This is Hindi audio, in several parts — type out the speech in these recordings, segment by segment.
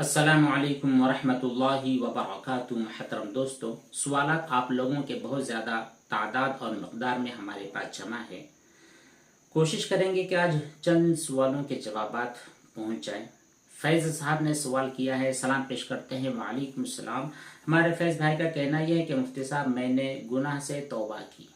अस्सलामुअलैकुम वरहमतुल्लाहि वबरकातुहू। महतरम दोस्तों, सवालात आप लोगों के बहुत ज़्यादा तादाद और मकदार में हमारे पास जमा है। कोशिश करेंगे कि आज चंद सवालों के जवाबात पहुंच जाएं। फैज़ साहब ने सवाल किया है, सलाम पेश करते हैं। वालेकुम सलाम। हमारे फैज़ भाई का कहना यह है कि मुफ्ती साहब, मैंने गुनाह से तौबा की,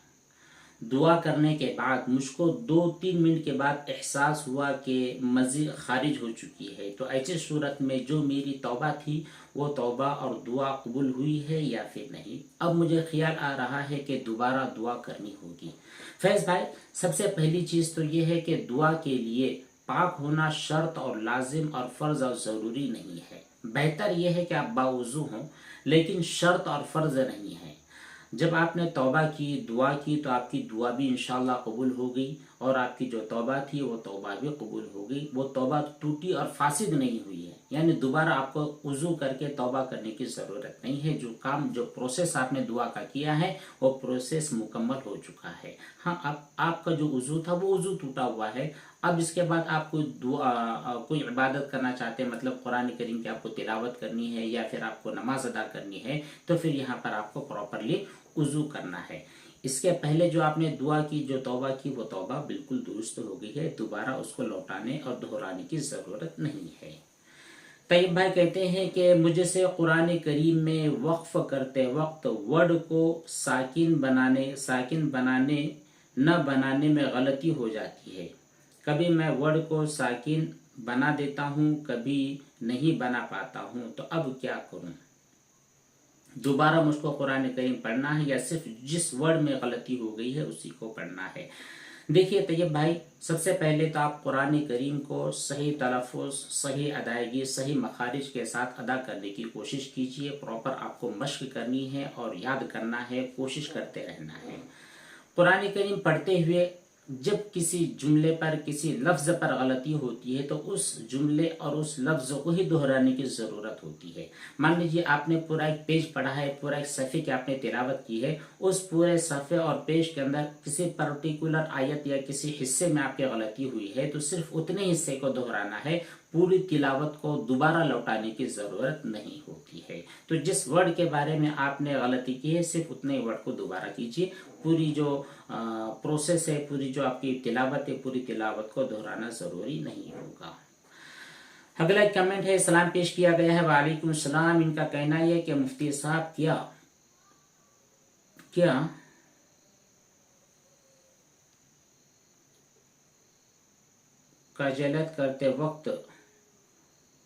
दुआ करने के बाद मुझको 2-3 मिनट के बाद एहसास हुआ कि मज़ी खारिज हो चुकी है, तो ऐसी सूरत में जो मेरी तौबा थी वो तौबा और दुआ कबूल हुई है या फिर नहीं। अब मुझे ख्याल आ रहा है कि दोबारा दुआ करनी होगी। फैज़ भाई, सबसे पहली चीज़ तो ये है कि दुआ के लिए पाक होना शर्त और लाजिम और फ़र्ज और ज़रूरी नहीं है। बेहतर यह है कि आप बावुज़ू हों, लेकिन शर्त और फ़र्ज नहीं है। जब आपने तौबा की, दुआ की, तो आपकी दुआ भी इंशाअल्लाह कबूल हो गई और आपकी जो तौबा थी वो तौबा भी कबूल हो गई। वो तौबा टूटी और फासिद नहीं हुई है, यानी दोबारा आपको वुज़ू करके तौबा करने की ज़रूरत नहीं है। जो काम, जो प्रोसेस आपने दुआ का किया है वो प्रोसेस मुकम्मल हो चुका है। हाँ, अब आपका जो वुज़ू था वो वुज़ू टूटा हुआ है। अब इसके बाद आप कोई दुआ, कोई इबादत करना चाहते हैं, मतलब कुरान करीम की आपको तिलावत करनी है या फिर आपको नमाज अदा करनी है, तो फिर यहाँ पर आपको प्रॉपरली वुज़ू करना है। इसके पहले जो आपने दुआ की, जो तौबा की, वो तौबा बिल्कुल दुरुस्त हो गई है। दोबारा उसको लौटाने और दोहराने की ज़रूरत नहीं है। तैयब भाई कहते हैं कि मुझे से कुरान करीम में वक्फ करते वक्त वर्ड को साकिन बनाने न बनाने में गलती हो जाती है। कभी मैं वर्ड को साकिन बना देता हूँ, कभी नहीं बना पाता हूँ, तो अब क्या करूँ? दोबारा मुझको कुरान करीम पढ़ना है या सिर्फ जिस वर्ड में गलती हो गई है उसी को पढ़ना है? देखिए तैयब भाई, सबसे पहले तो आप कुरान करीम को सही तलफ़ुज़, सही अदायगी, सही मखारिज के साथ अदा करने की कोशिश कीजिए। प्रॉपर आपको मश्क करनी है और याद करना है, कोशिश करते रहना है। कुरान करीम पढ़ते हुए जब किसी जुमले पर, किसी लफ्ज़ पर गलती होती है तो उस जुमले और उस लफ्ज़ को ही दोहराने की ज़रूरत होती है। मान लीजिए आपने पूरा एक पेज पढ़ा है, पूरा एक सफ़े की आपने तिलावत की है, उस पूरे सफ़े और पेज के अंदर किसी पर्टिकुलर आयत या किसी हिस्से में आपकी गलती हुई है, तो सिर्फ उतने हिस्से को दोहराना है, पूरी तिलावत को दोबारा लौटाने की ज़रूरत नहीं होती है। तो जिस वर्ड के बारे में आपने गलती की है, सिर्फ उतने वर्ड को दोबारा कीजिए। पूरी जो प्रोसेस है, पूरी जो आपकी तिलावत है, पूरी तिलावत को दोहराना ज़रूरी नहीं होगा। अगला एक कमेंट है, सलाम पेश किया गया है। वालेकुम सलाम। इनका कहना यह कि मुफ्ती साहब, क्या कजलत करते वक्त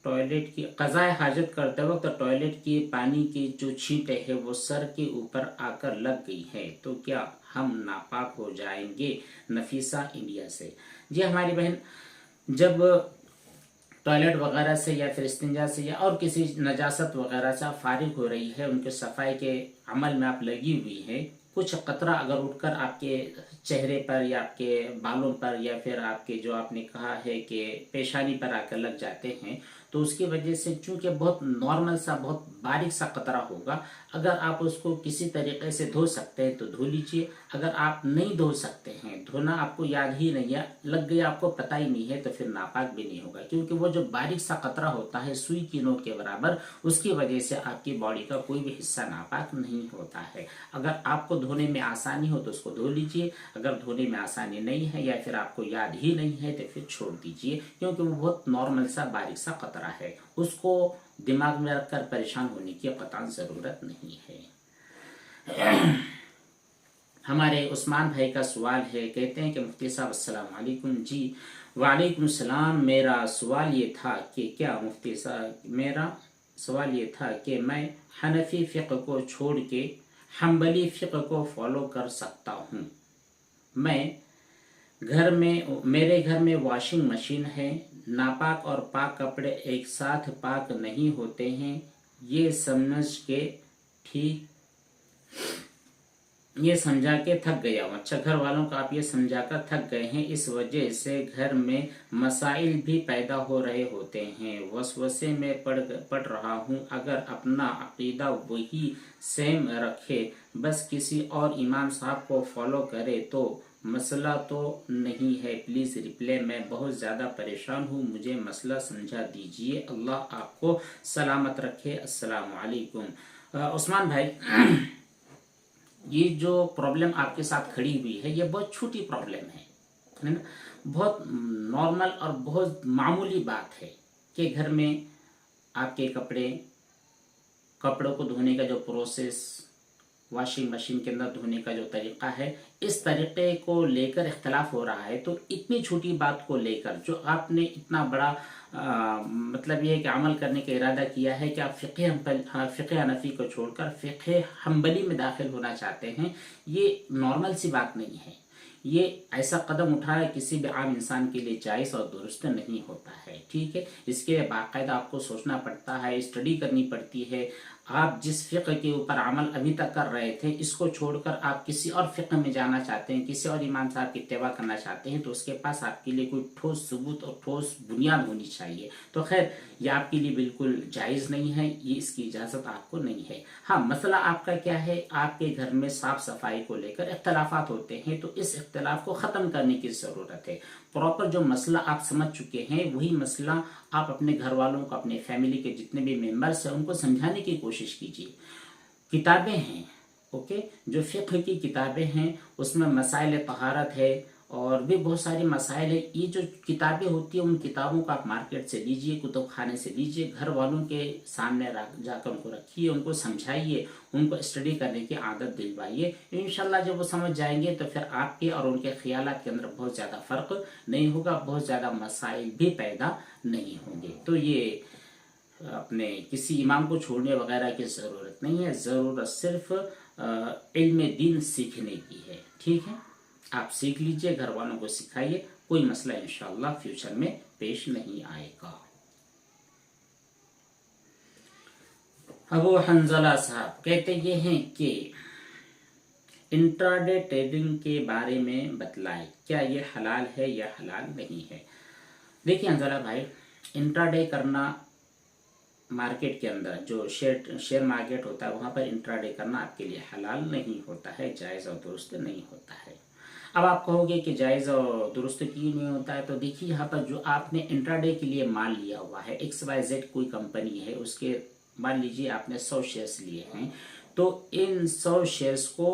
टॉयलेट की कज़ाए हाजत करते वक्त टॉयलेट की पानी की जो छींटे है वो सर के ऊपर आकर लग गई है, तो क्या हम नापाक हो जाएंगे? नफीसा इंडिया से। जी हमारी बहन, जब टॉयलेट वगैरह से या फिर इस्तिंजा से या और किसी नजासत वगैरह से आप फारिग हो रही है, उनके सफाई के अमल में आप लगी हुई है, कुछ कतरा अगर उठकर आपके चेहरे पर या आपके बालों पर या फिर आपके जो आपने कहा है कि पेशानी पर आकर लग जाते हैं, तो उसकी वजह से चूंकि बहुत नॉर्मल सा, बहुत बारीक सा कतरा होगा, अगर आप उसको किसी तरीके से धो सकते हैं तो धो लीजिए। अगर आप नहीं धो सकते हैं, धोना आपको याद ही नहीं है, लग गया आपको पता ही नहीं है, तो फिर नापाक भी नहीं होगा, क्योंकि वो जो बारीक सा कतरा होता है सुई की नोक के बराबर, उसकी वजह से आपकी बॉडी का कोई भी हिस्सा नापाक नहीं होता है। अगर आपको धोने में आसानी हो तो उसको धो लीजिए, अगर धोने में आसानी नहीं है या फिर आपको याद ही नहीं है तो फिर छोड़ दीजिए, क्योंकि वो बहुत नॉर्मल सा बारीक सा कतरा है, उसको दिमाग में रखकर परेशान होने की कतई जरूरत नहीं है। हमारे उस्मान भाई का सवाल है, कहते हैं कि मुफ्ती साहब अस्सलाम वालेकुम। जी वालेकुम सलाम। मेरा सवाल ये था कि क्या मुफ्ती साहब, मेरा सवाल ये था कि मैं हनफी फ़िक़्ह को छोड़ के हम्बली फ़िक़्ह को फॉलो कर सकता हूँ? मेरे घर में वॉशिंग मशीन है, नापाक और पाक कपड़े एक साथ पाक नहीं होते हैं, ये समझा के थक गया हूँ। अच्छा, घर वालों को आप ये समझाकर थक गए हैं, इस वजह से घर में मसाइल भी पैदा हो रहे होते हैं, वसवसे में पड़ रहा हूँ। अगर अपना अकीदा वही सेम रखे, बस किसी और इमाम साहब को फॉलो करे तो मसला तो नहीं है, प्लीज रिप्लाई, मैं बहुत ज्यादा परेशान हूँ, मुझे मसला समझा दीजिए, अल्लाह आपको सलामत रखे, अस्सलाम वालेकुम। उस्मान भाई, ये जो प्रॉब्लम आपके साथ खड़ी हुई है ये बहुत छोटी प्रॉब्लम है ना, बहुत नॉर्मल और बहुत मामूली बात है कि घर में आपके कपड़ों को धोने का जो प्रोसेस, वॉशिंग मशीन के अंदर धोने का जो तरीका है, इस तरीके को लेकर इख्तलाफ हो रहा है। तो इतनी छोटी बात को लेकर जो आपने इतना बड़ा मतलब ये कि अमल करने का इरादा किया है कि आप फ़िक़्ह हनफ़ी को छोड़कर फ़िक़्ह हम्बली में दाखिल होना चाहते हैं, ये नॉर्मल सी बात नहीं है। ये ऐसा कदम उठाना किसी भी आम इंसान के लिए जायज़ और दुरुस्त नहीं होता है, ठीक है। इसके लिए बाकायदा आपको सोचना पड़ता है, स्टडी करनी पड़ती है। आप जिस फ़िक़्ह के ऊपर अमल अभी तक कर रहे थे, इसको छोड़कर आप किसी और फ़िक़्ह में जाना चाहते हैं, किसी और इमाम साहब की इत्तिबा करना चाहते हैं, तो उसके पास आपके लिए कोई ठोस सबूत और ठोस बुनियाद होनी चाहिए। तो खैर, ये आपके लिए बिल्कुल जायज़ नहीं है, ये इसकी इजाज़त आपको नहीं है। हाँ, मसला आपका क्या है, आपके घर में साफ सफाई को लेकर इख्तलाफात होते हैं, तो इस इख्तलाफ को ख़त्म करने की ज़रूरत है। प्रॉपर जो मसला आप समझ चुके हैं, वही मसला आप अपने घर वालों को, अपने फैमिली के जितने भी मेंबर्स हैं, उनको समझाने की कोशिश कीजिए। किताबें हैं, ओके, जो फ़िक़्ह की किताबें हैं उसमें मसाइल तहारत है और भी बहुत सारे मसाइल है। ये जो किताबें होती है, उन किताबों को आप मार्केट से लीजिए, कुतुब खाने से लीजिए, घर वालों के सामने जाकर उनको रखिए, उनको समझाइए, उनको स्टडी करने की आदत दिलवाइए। इंशाल्लाह जब वो समझ जाएंगे तो फिर आपके और उनके ख्यालात के अंदर बहुत ज़्यादा फ़र्क नहीं होगा, बहुत ज़्यादा मसाइल भी पैदा नहीं होंगे। तो ये अपने किसी इमाम को छोड़ने वगैरह की ज़रूरत नहीं है, ज़रूरत सिर्फ इल्म दीन सीखने की है, ठीक है। आप सीख लीजिए, घर वालों को सिखाइए, कोई मसला इंशाअल्लाह फ्यूचर में पेश नहीं आएगा। अबू हंजला साहब कहते ये हैं कि इंट्राडे ट्रेडिंग के बारे में बतलाएं, क्या ये हलाल है या हलाल नहीं है। देखिए हंजला भाई, इंट्राडे करना मार्केट के अंदर जो शेयर मार्केट होता है, वहां पर इंट्राडे करना आपके लिए हलाल नहीं होता है, जायज़ और दुरुस्त नहीं होता है। अब आप कहोगे कि जायज़ और दुरुस्त क्यों नहीं होता है, तो देखिए यहाँ पर जो आपने इंट्राडे के लिए माल लिया हुआ है, XYZ कोई कंपनी है, उसके मान लीजिए आपने 100 शेयर्स लिए हैं, तो इन 100 शेयर्स को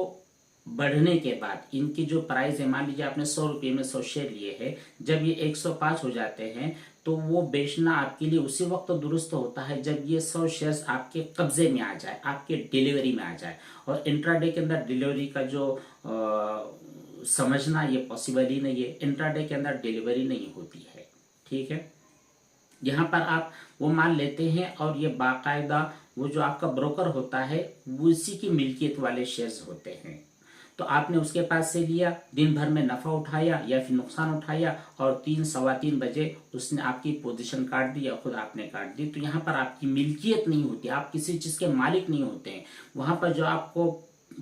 बढ़ने के बाद इनकी जो प्राइस है, मान लीजिए आपने 100 रुपये में 100 शेयर लिए हैं, जब ये 105 हो जाते हैं तो वो बेचना आपके लिए उसी वक्त तो दुरुस्त होता है जब ये 100 शेयर्स आपके कब्जे में आ जाए, आपके डिलीवरी में आ जाए। और इंट्राडे के अंदर डिलीवरी का जो समझना ये पॉसिबल ही नहीं है, इंट्राडे के अंदर डिलीवरी नहीं होती है, ठीक है। यहाँ पर आप वो माल लेते हैं और ये बाकायदा वो जो आपका ब्रोकर होता है वो उसी की मिल्कियत वाले शेयर्स होते हैं। तो आपने उसके पास से लिया, दिन भर में नफा उठाया या फिर नुकसान उठाया और 3-3:15 बजे उसने आपकी पोजीशन काट दी या खुद आपने काट दी। तो यहाँ पर आपकी मिल्कियत नहीं होती, आप किसी चीज के मालिक नहीं होते हैं। वहां पर जो आपको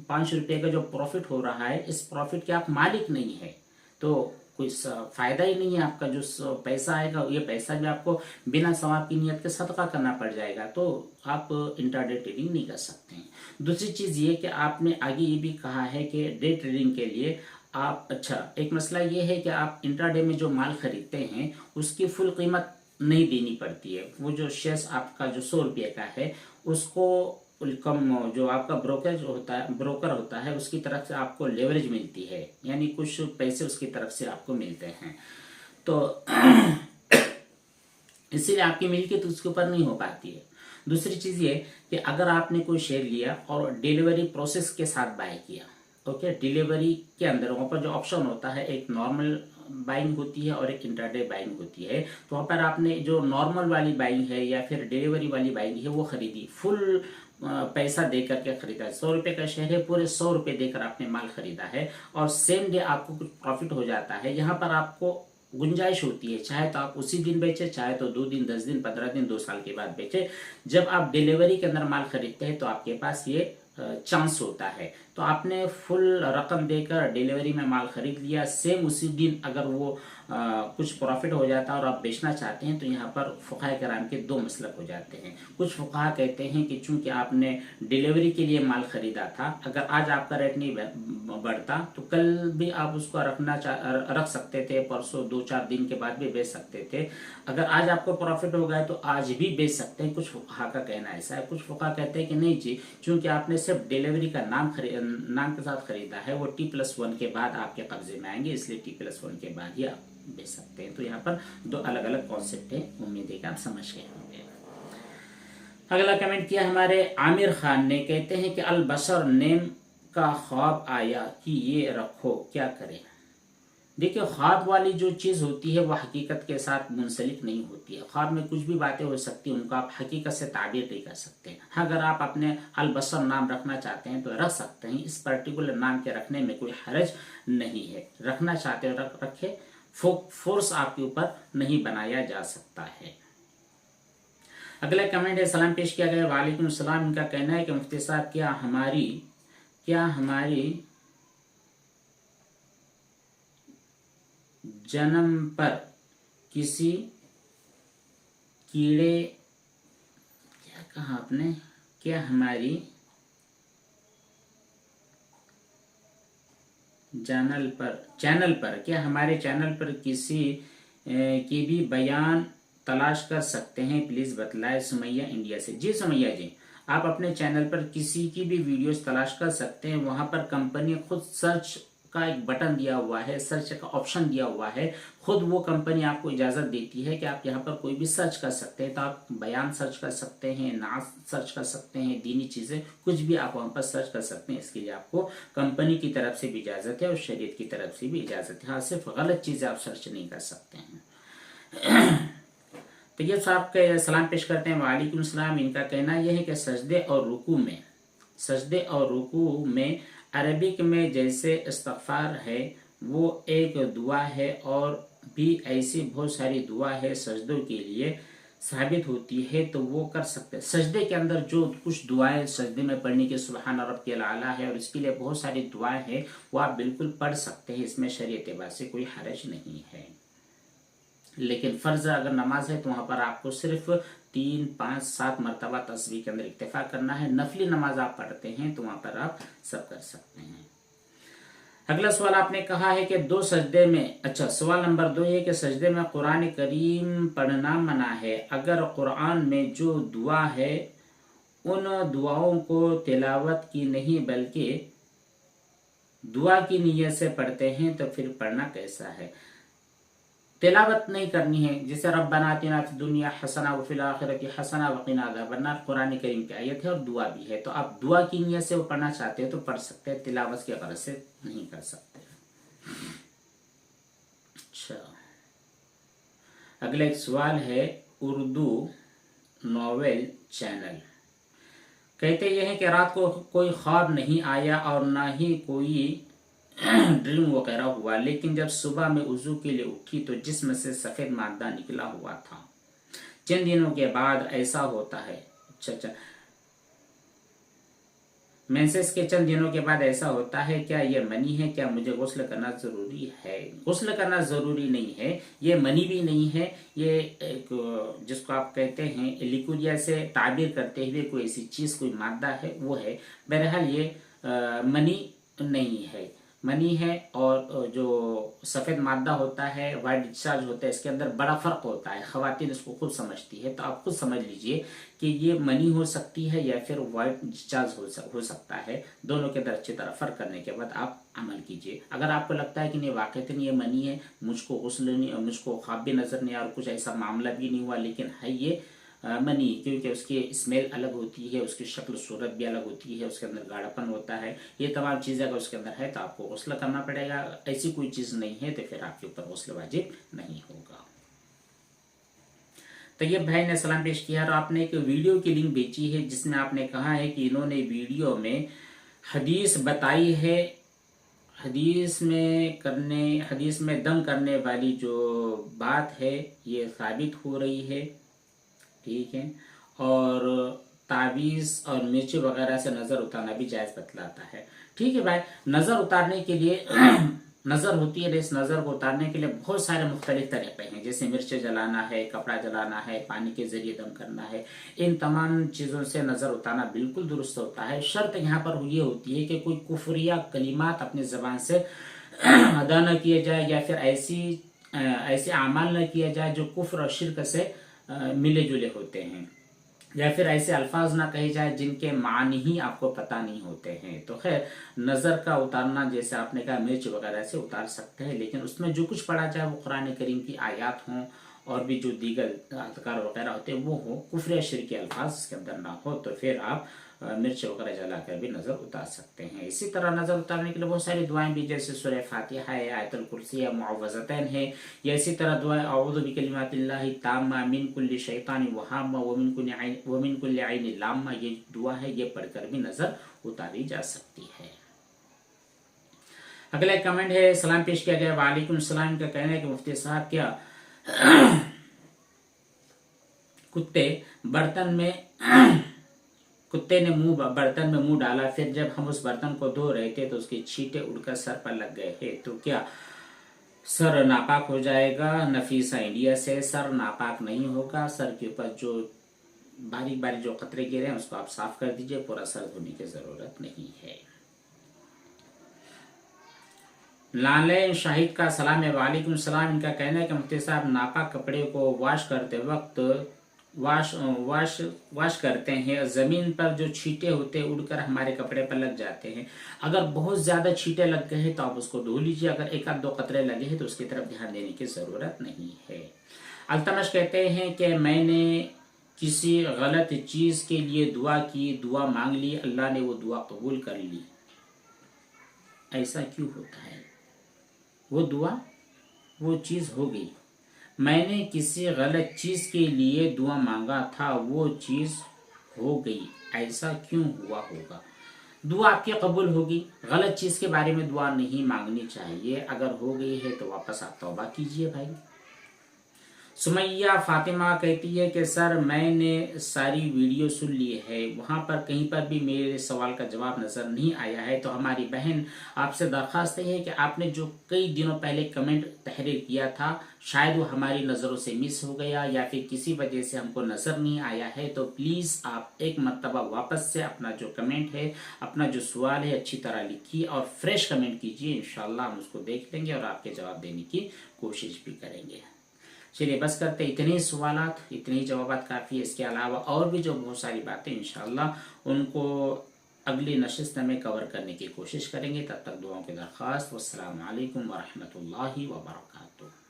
5 रुपए का जो प्रॉफिट हो रहा है, इस प्रॉफिट के आप मालिक नहीं है, तो कोई फायदा ही नहीं है। आपका जो पैसा आएगा ये पैसा भी आपको बिना सवाब की नियत के सदका करना पड़ जाएगा, तो आप इंट्राडे ट्रेडिंग नहीं कर सकते हैं। दूसरी चीज ये कि आपने आगे ये भी कहा है कि डे ट्रेडिंग के लिए आप, अच्छा एक मसला ये है कि आप इंट्राडे में जो माल खरीदते हैं उसकी फुल कीमत नहीं देनी पड़ती है। वो जो शेयर्स आपका जो 100 रुपये का है उसको कम, जो आपका ब्रोकर होता है उसकी तरफ से आपको लेवरेज मिलती है, यानी कुछ पैसे उसकी तरफ से आपको मिलते हैं। तो इसीलिए आपकी मिल्कियत उसके ऊपर नहीं हो पाती है। दूसरी चीज ये कि अगर आपने कोई शेयर लिया और डिलीवरी प्रोसेस के साथ बाय किया, ओके, डिलीवरी के अंदर वहां पर जो ऑप्शन होता है, एक नॉर्मल बाइंग होती है और एक इंट्राडे बाइंग होती है। तो वहां पर आपने जो नॉर्मल वाली बाइंग है या फिर डिलीवरी वाली बाइंग है वो खरीदी, फुल पैसा देकर के खरीदा है। 100 रुपए का शेयर है, पूरे 100 रुपए देकर आपने माल खरीदा है और सेम डे आपको कुछ प्रॉफिट हो जाता है। यहाँ पर आपको गुंजाइश होती है, चाहे तो आप उसी दिन बेचे, चाहे तो 2 दिन, 10 दिन, 15 दिन, 2 साल के बाद बेचे। जब आप डिलीवरी के अंदर माल खरीदते हैं तो आपके पास ये चांस होता है। तो आपने फुल रकम देकर डिलीवरी में माल खरीद लिया, सेम उसी दिन अगर वो कुछ प्रॉफिट हो जाता है और आप बेचना चाहते हैं, तो यहाँ पर फुक़हा किराम के दो मसलक हो जाते हैं। कुछ फुक़हा कहते हैं कि चूंकि आपने डिलीवरी के लिए माल खरीदा था, अगर आज आपका रेट नहीं बढ़ता तो कल भी आप उसको रख सकते थे, परसों 2-4 दिन के बाद भी बेच सकते थे। अगर आज आपको प्रॉफिट हो गया तो आज भी बेच सकते हैं। कुछ फुक़हा का कहना ऐसा है। कुछ फुक़हा कहते हैं कि नहीं जी, चूंकि आपने सिर्फ डिलीवरी का नाम के साथ खरीदा है, वो T+1 के बाद आपके कब्जे में आएंगे, इसलिए T+1 के बाद ही आप बेच सकते हैं। तो यहाँ पर दो अलग अलग कॉन्सेप्ट है, उम्मीद है कि आप समझ गए होंगे। अगला कमेंट किया हमारे आमिर खान ने, कहते हैं कि अल बशर नेम का ख्वाब आया कि ये रखो, क्या करें। देखिए, ख्वाब वाली जो चीज़ होती है वो हकीकत के साथ मुंसलिक नहीं होती है। ख्वाब में कुछ भी बातें हो सकती हैं, उनको आप हकीकत से ताबीर नहीं कर सकते। अगर आप अपने अल बशर नाम रखना चाहते हैं तो रख सकते हैं, इस पर्टिकुलर नाम के रखने में कोई हरज नहीं है। रखना चाहते हो रखे, फोर्स आपके ऊपर नहीं बनाया जा सकता है। अगला कमेंट है, सलाम पेश किया गया, वालेकुम सलाम। इनका कहना है कि मुफ्ती साहब क्या हमारी जन्म पर किसी कीड़े, क्या कहा आपने, क्या हमारी चैनल पर क्या हमारे चैनल पर किसी की भी बयान तलाश कर सकते हैं, प्लीज बतलाए। सुमैया इंडिया से। जी सुमैया जी, आप अपने चैनल पर किसी की भी वीडियोस तलाश कर सकते हैं। वहां पर कंपनी खुद सर्च का एक बटन दिया हुआ है, सर्च का ऑप्शन दिया हुआ है। खुद वो कंपनी आपको इजाजत देती है कि आप यहाँ पर कोई भी सर्च कर सकते हैं। तो आप बयान सर्च कर सकते हैं, नाज सर्च कर सकते हैं, दीनी चीजें कुछ भी आप वहां पर सर्च कर सकते हैं। इसके लिए आपको कंपनी की तरफ से भी इजाजत है और शरीयत की तरफ से भी इजाजत है। हाँ, सिर्फ गलत चीजें आप सर्च नहीं कर सकते हैं। तो ये साहब के सलाम पेश करते हैं, वालेकुम सलाम। इनका कहना यह है कि सजदे और रुकू में अरबिक में जैसे इस्तगफार है वो एक दुआ है, और भी ऐसी बहुत सारी दुआ है सजदों के लिए साबित होती है, तो वो कर सकते हैं। सजदे के अंदर जो कुछ दुआएं सजदे में पढ़ने के सुबहान रब्बियल आला है, और इसके लिए बहुत सारी दुआएं हैं, वो आप बिल्कुल पढ़ सकते हैं। इसमें शरीयत एतबार से कोई हरज नहीं है। लेकिन फर्ज अगर नमाज है तो वहां पर आपको सिर्फ 3, 5, 7 मरतबा तस्बीह के अंदर इक्तिफा करना है। नफली नमाज आप पढ़ते हैं तो वहां पर आप सब कर सकते हैं। अगला सवाल आपने कहा है कि दो सजदे में, अच्छा सवाल नंबर 2 ये कि सजदे में कुरान करीम पढ़ना मना है। अगर कुरान में जो दुआ है उन दुआओं को तिलावत की नहीं बल्कि दुआ की नीयत से पढ़ते हैं तो फिर पढ़ना कैसा है। तिलावत नहीं करनी है, जैसे रब्बना आतिना फिद दुनिया हसना व फिल आखिरति हसना व क़िना अज़ाबन्नार कुरान करीम की आयत है और दुआ भी है। तो आप दुआ की नियत से वो पढ़ना चाहते हो तो पढ़ सकते हैं, तिलावत की गरज से नहीं कर सकते। अच्छा, अगला एक सवाल है उर्दू नॉवेल चैनल। कहते यह है कि रात को कोई ख्वाब नहीं आया और ना ही कोई ड्रीम वगैरह हुआ, लेकिन जब सुबह में वुजू के लिए उठी तो जिस्म से सफेद मादा निकला हुआ था। चंद दिनों के बाद ऐसा होता है। अच्छा, मेंसेस के चंद दिनों के बाद ऐसा होता है, क्या ये मनी है? क्या मुझे गुस्ल करना जरूरी है? गुस्ल करना जरूरी नहीं है, ये मनी भी नहीं है। ये एक जिसको आप कहते हैं लिक्विड से ताबीर करते हुए कोई ऐसी चीज, कोई मादा है वो है। बहरहाल ये मनी नहीं है, मनी है। और जो सफेद मादा होता है, वाइट डिस्चार्ज होता है, इसके अंदर बड़ा फर्क होता है। खवातीन इसको खुद समझती है, तो आप खुद समझ लीजिए कि ये मनी हो सकती है या फिर वाइट डिस्चार्ज हो सकता है। दोनों के अंदर अच्छी तरह फर्क करने के बाद आप अमल कीजिए। अगर आपको लगता है कि नहीं वाकईतन ये मनी है, मुझको गुस्ल नहीं, मुझको ख्वाब भी नजर नहीं आ और कुछ ऐसा मामला भी नहीं हुआ, लेकिन है ये मनी, क्योंकि उसकी स्मेल अलग होती है, उसकी शक्ल सूरत भी अलग होती है, उसके अंदर गाढ़ापन होता है, ये तमाम चीज़ें अगर उसके अंदर है तो आपको गुस्ल करना पड़ेगा। ऐसी कोई चीज़ नहीं है तो फिर आपके ऊपर गुस्ल वाजिब नहीं होगा। तो ये भाई ने सलाम पेश किया और आपने एक वीडियो की लिंक भेजी है जिसमें आपने कहा है कि इन्होंने वीडियो में हदीस बताई है, हदीस में दम करने वाली जो बात है ये साबित हो रही है, ठीक है। और तावीज़ और मिर्ची वगैरह से नज़र उतारना भी जायज़ बतलाता है। ठीक है भाई, नज़र उतारने के लिए नज़र होती है, इस नज़र को उतारने के लिए बहुत सारे मुख्तलिफ तरीके हैं, जैसे मिर्च जलाना है, कपड़ा जलाना है, पानी के जरिए दम करना है। इन तमाम चीज़ों से नज़र उतारना बिल्कुल दुरुस्त होता है। शर्त यहाँ पर ये होती है कि कोई कुफरिया कलिमात अपनी ज़बान से अदा न किए जाए, या फिर ऐसे अमाल न किया जाए जो कुफ्र और शिर्क से मिले जुले होते हैं, या फिर ऐसे अल्फाज ना कहे जाए जिनके मानी ही आपको पता नहीं होते हैं। तो खैर, नज़र का उतारना जैसे आपने कहा मिर्च वगैरह से उतार सकते हैं, लेकिन उसमें जो कुछ पढ़ा जाए वो कुरान करीम की आयात हों और भी जो दीगर अज़कार वगैरह होते हैं वो हो, कुफ्र या शिर्क के अल्फाज इसके अंदर ना हो, तो फिर आप मिर्च वगैरह जलाकर भी नज़र उतार सकते हैं। इसी तरह नज़र उतारने के लिए बहुत सारी दुआएं भी, जैसे सूरह फातिहा है, आयतुल कुर्सी है, मुअव्वज़तैन है, या इसी तरह दुआएं अऊज़ु बिकलिमातिल्लाहि ताम्मा मिन कुल्लि शैतानि व हाम्मा व मिन कुल्लि ऐनि लाम्मा, ये दुआ है, ये पढ़कर भी नज़र उतारी जा सकती है। अगला कमेंट है, सलाम पेश किया गया, वालेकुम सलाम। का कहना है कि मुफ्ती साहब, क्या कुत्ते ने बर्तन में मुंह डाला, फिर जब हम उस बर्तन को धो रहे थे तो उसके छींटे उड़कर सर पर लग गए हैं, तो क्या सर नापाक हो जाएगा? नफीसा इंडिया से, सर नापाक नहीं होगा। सर के ऊपर जो बारीक बारीक जो कतरे गिरे हैं उसको आप साफ कर दीजिए, पूरा सर धोने की जरूरत नहीं है। लाले शाहिद का सलाम है, वालेकुम सलाम। इनका कहना है कि मुफ्ती साहब, नापाक कपड़े को वॉश करते वक्त वॉश करते हैं, जमीन पर जो छींटे होते हैं उड़कर हमारे कपड़े पर लग जाते हैं। अगर बहुत ज्यादा छींटे लग गए हैं तो आप उसको धो लीजिए, अगर एक आध दो कतरे लगे हैं तो उसकी तरफ ध्यान देने की जरूरत नहीं है। अल्तमश कहते हैं कि मैंने किसी गलत चीज के लिए दुआ की, दुआ मांग ली, अल्लाह ने वो दुआ कबूल कर ली, ऐसा क्यों होता है? वो चीज हो गई। मैंने किसी गलत चीज के लिए दुआ मांगा था, वो चीज हो गई, ऐसा क्यों हुआ होगा? दुआ आपकी कबूल होगी। गलत चीज के बारे में दुआ नहीं मांगनी चाहिए। अगर हो गई है तो वापस आप तौबा कीजिए भाई। सुमैया फातिमा कहती है कि सर, मैंने सारी वीडियो सुन ली है, वहां पर कहीं पर भी मेरे सवाल का जवाब नजर नहीं आया है। तो हमारी बहन, आपसे दरखास्त है कि आपने जो कई दिनों पहले कमेंट तहरीर किया था, शायद वो हमारी नज़रों से मिस हो गया या फिर किसी वजह से हमको नज़र नहीं आया है। तो प्लीज़ आप एक मरतबा वापस से अपना जो कमेंट है, अपना जो सवाल है, अच्छी तरह लिखिए और फ्रेश कमेंट कीजिए। इंशाल्लाह हम उसको देख लेंगे और आपके जवाब देने की कोशिश भी करेंगे। चलिए बस करते, इतने ही सवालात, इतने ही जवाबात काफ़ी है। इसके अलावा और भी जो बहुत सारी बातें इंशाअल्लाह उनको अगली नशिस्त में कवर करने की कोशिश करेंगे। तब तक दुआओं की दरख्वास्त। वस्सलामु अलैकुम वरहमतुल्लाहि वबरकातुहू।